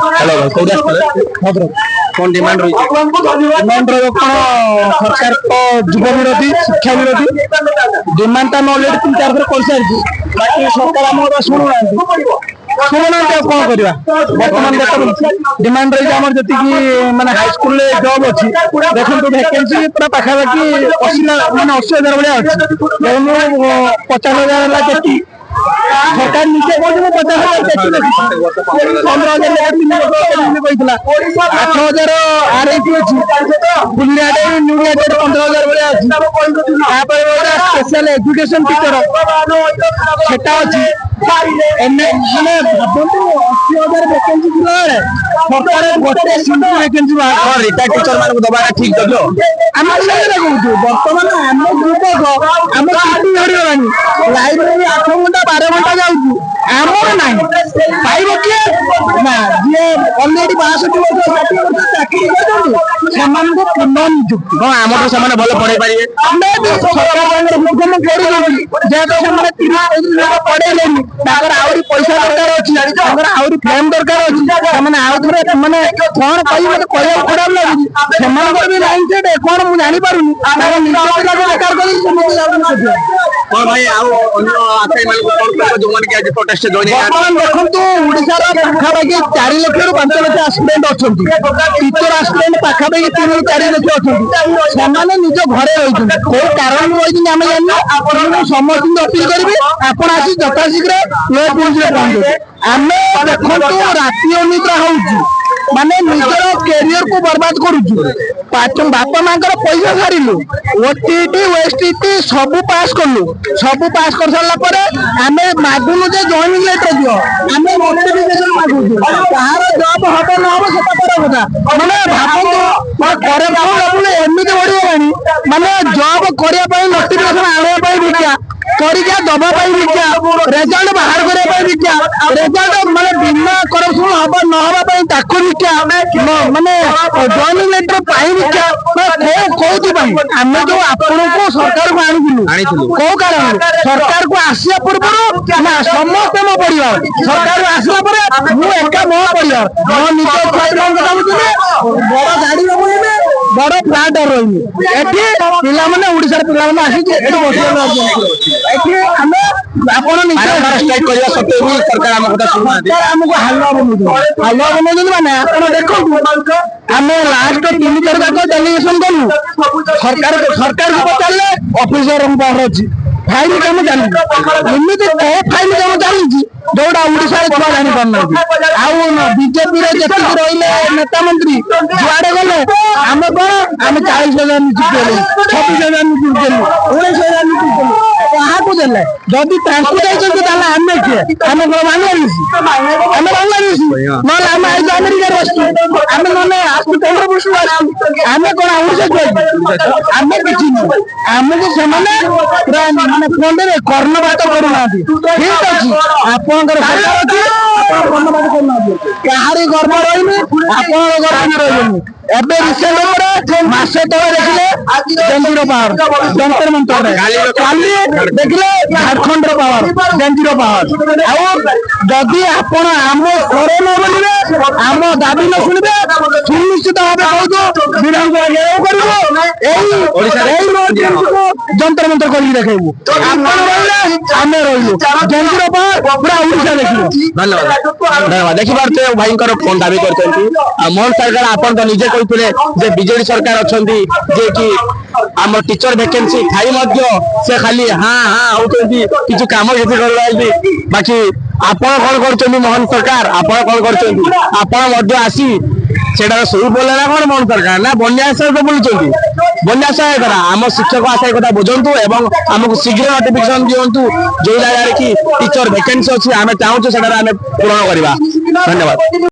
Hello भाई कोडी आस्ते कौन डिमांड रही डिमांड रो कोन सरकार को युवा विरोधी शिक्षा विरोधी डिमांड ता ऑलरेडी 3-4 थर कर सारी बाकी सरकार हम सुनु शुणुना कौन करवा बर्तमान देखो डिमांड रही आम जी मानने हाईस्कल जॉब अच्छी देखो वैकेंसी पूरा पाखापाखि 80,000 भाया अच्छी 50,000 सरकार निजे 50,000 15,000 8,000 आरआईटी अच्छी बुनियादे न्यूरियादे 15,000 भाया अच्छी स्पेशल एजुकेशन टीचर सेटा अच्छी मैंने 80,000 वैकेंसी सरकार गोटे वैकेंसी रिटायर्ड टीचर मान दबा ठीक दब आम कहूँ बर्तमान आम युवक आम छुट्टी झड़गलानी लाइब्रेरी 8 घंटा 12 घंटा जाऊँ आमर ना पाइब किए ना जी अलरेडी 62 वर्ष चाकरी पूर्ण नियुक्ति कौन आम भल पढ़े पारे सरकार हुकुम पढ़े आहरी पैसा दरकार अच्छी आहरी फ्रेम दरकार अच्छी आउे मैंने कौन कही मत कहना खराब लगे भी लाइन सेट कौन मुझे जापार देखो पाखापाखि 4 लाख रु 5 लाख आस्पिरेंट अच्छा टीचर आस्पिरेंट पाखापाखि 3 ରୁ 4 लाख अच्छा निज घरे रही कौ कारण रही आम जानी समस्त अपील करी आप यथाशीघ्र लो पुलिस पहुंचे आम देखो राति अनिद्रा हो माने निजर कैरियर को बर्बाद करुचु बापा माँ पैसा सारू ओटीटी ओएसटीटी सब पास कलु सब पास कर सारा पर आम मागुनु जे जॉइनिंग लेटर दियो आम नोटिफिकेशन मागुनु तार जॉब हम न हम से कथा माने भावतु एमती बढ़ी माने जॉब करने नोटिफिकेशन आने भिक्षा परीक्षा दबा भिक्षा रेजल्ट बाहर करने भिक्षा रेजल्ट माने बिना करप्शन हम न हवा ताको भिक्षा माने जॉइनिंग लेटर पाई भिक्षा कौन आम जो आपण को सरकार को आनिलु कौ कारण सरकार को आसिया पूर्व ना समस्त मो परिवार सरकार आसला मु एका मो परिवार मो निज बड़ गाड़ी बुले बड़ फ्लाट रही पिला माने ओडिसा पिला माने आसी सरकार आमको हालुआ बनाऊँ माने आप देखो आम लास्ट 3-4 जाक डेलीगेशन कलु सरकार को पचारे ऑफिसर पावर अच्छी फाइल कम चलती एमती कौ फाइल कम चलती जोड़ा ओडिशा छुआ जानी पारना बीजेपी जी रही नेता मंत्री जुआड़े गले आम कौन आम 40,000 नियुक्ति 26,000 नियुक्ति 19,000 नियुक्ति क्या देले जदि आम किए आम बांग्लादेश आम बांग्लादेश ना आम आज अमेरिकार बसु आम ना चंद्रपुर आम कौन आम किसी आमको से पूरा मानने फोन कर्णपात करना ठीक अच्छे आपंकर कर्णपात करना कहारी गर्व रही आप गर्व रही एबे रिसेंट मासे तले देखिले जंजीर पावर जंतर मंतर काली देखिले झारखंड पावर जंजीर पावर आदि आपण आम घरे न बोलिए आम दाबी न शुणे सुनिश्चित भाव कहूँ जंतर मंतर कर देखू आम रही जंजीर पावर पूरा ओडिशा देखिए धन्यवाद देखी पारे भाई कौन दाबी कर मोहन सरकार आप निजे कहते बीजेडी सरकार अच्छा जे कि आम टीचर वैकेंसी खाई से खाली हाँ हाँ होती किसी कम किसी कर बाकी आप कौन कर मोहन सरकार आप कौन कर आसी सेटा शुरू बोले ना कौन मोहन सरकार ना बन्या तो बोलुं बन्या सहायता आम शिक्षक आशा कथा बुझंतु एवं आमको शीघ्र नोटिफिकेशन दिंतु जो जगह कि टीचर वैकेंसी अच्छी आम चाहूँ से पूरण करवा धन्यवाद।